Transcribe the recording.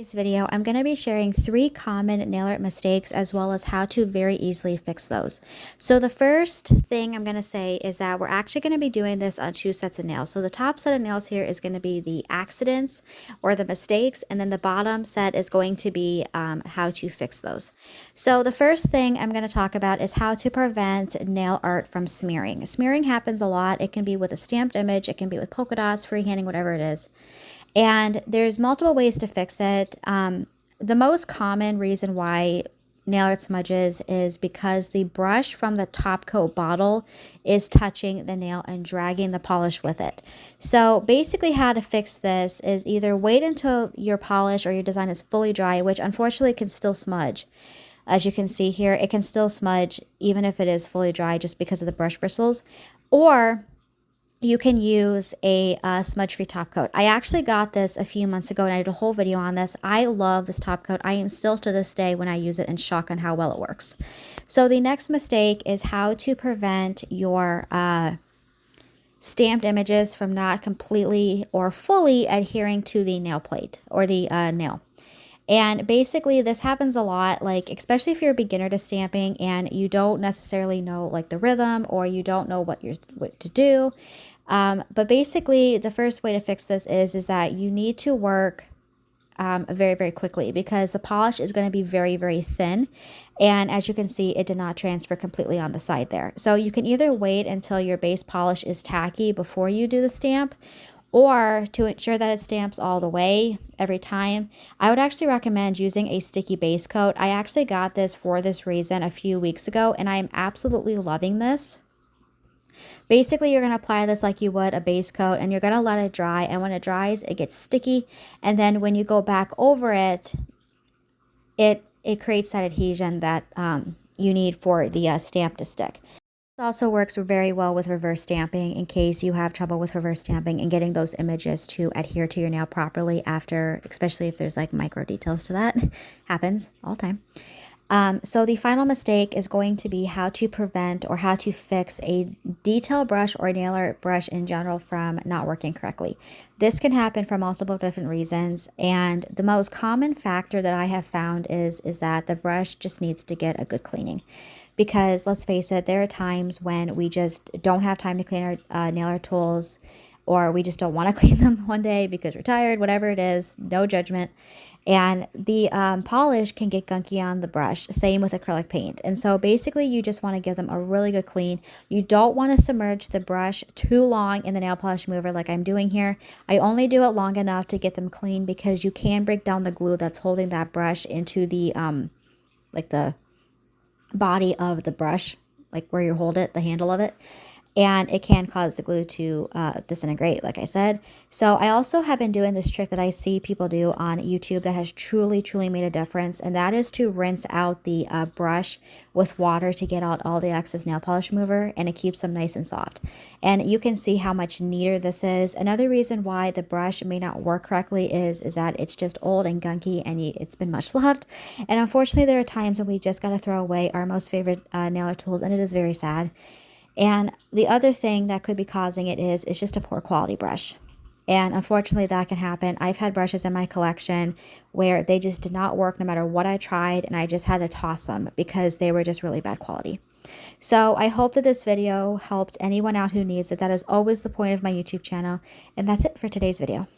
This video, I'm going to be sharing 3 common nail art mistakes as well as how to very easily fix those. So the first thing I'm going to say is that we're actually going to be doing this on 2 sets of nails. So the top set of nails here is going to be the accidents or the mistakes, and then the bottom set is going to be how to fix those. So the first thing I'm going to talk about is how to prevent nail art from smearing. Smearing happens a lot. It can be with a stamped image, it can be with polka dots, freehanding, whatever it is. And there's multiple ways to fix it. The most common reason why nail art smudges is because the brush from the top coat bottle is touching the nail and dragging the polish with it. So basically how to fix this is either wait until your polish or your design is fully dry, which unfortunately can still smudge. As you can see here, it can still smudge even if it is fully dry just because of the brush bristles. Or you can use a smudge-free top coat. I actually got this a few months ago and I did a whole video on this. I love this top coat. I am still to this day when I use it in shock on how well it works. So the next mistake is how to prevent your stamped images from not completely or fully adhering to the nail plate or the nail. And basically this happens a lot, like especially if you're a beginner to stamping and you don't necessarily know like the rhythm or you don't know what to do. But basically the first way to fix this is that you need to work very, very quickly because the polish is going to be very, very thin. And as you can see, it did not transfer completely on the side there. So you can either wait until your base polish is tacky before you do the stamp, or to ensure that it stamps all the way every time, I would actually recommend using a sticky base coat. I actually got this for this reason a few weeks ago, and I am absolutely loving this. Basically, you're going to apply this like you would a base coat, and you're going to let it dry, and when it dries, it gets sticky, and then when you go back over it, it creates that adhesion that you need for the stamp to stick. It also works very well with reverse stamping in case you have trouble with reverse stamping and getting those images to adhere to your nail properly after, especially if there's like micro details to that. Happens all the time. So the final mistake is going to be how to prevent or how to fix a detail brush or nail art brush in general from not working correctly. This can happen for multiple different reasons, and the most common factor that I have found is that the brush just needs to get a good cleaning. Because let's face it, there are times when we just don't have time to clean our nail art tools, or we just don't want to clean them one day because we're tired, whatever it is, no judgment. And the polish can get gunky on the brush, same with acrylic paint. And so basically you just want to give them a really good clean. You don't want to submerge the brush too long in the nail polish remover like I'm doing here. I only do it long enough to get them clean because you can break down the glue that's holding that brush into the like the body of the brush, like where you hold it, the handle of it, and it can cause the glue to disintegrate, like I said. So I also have been doing this trick that I see people do on YouTube that has truly made a difference, and that is to rinse out the brush with water to get out all the excess nail polish remover, and it keeps them nice and soft. And you can see how much neater this is. Another reason why the brush may not work correctly is that it's just old and gunky and it's been much loved. And unfortunately, there are times when we just got to throw away our most favorite nail art tools, and it is very sad. And the other thing that could be causing it is just a poor quality brush. And unfortunately, that can happen. I've had brushes in my collection where they just did not work no matter what I tried, and I just had to toss them because they were just really bad quality. So I hope that this video helped anyone out who needs it. That is always the point of my YouTube channel. And that's it for today's video.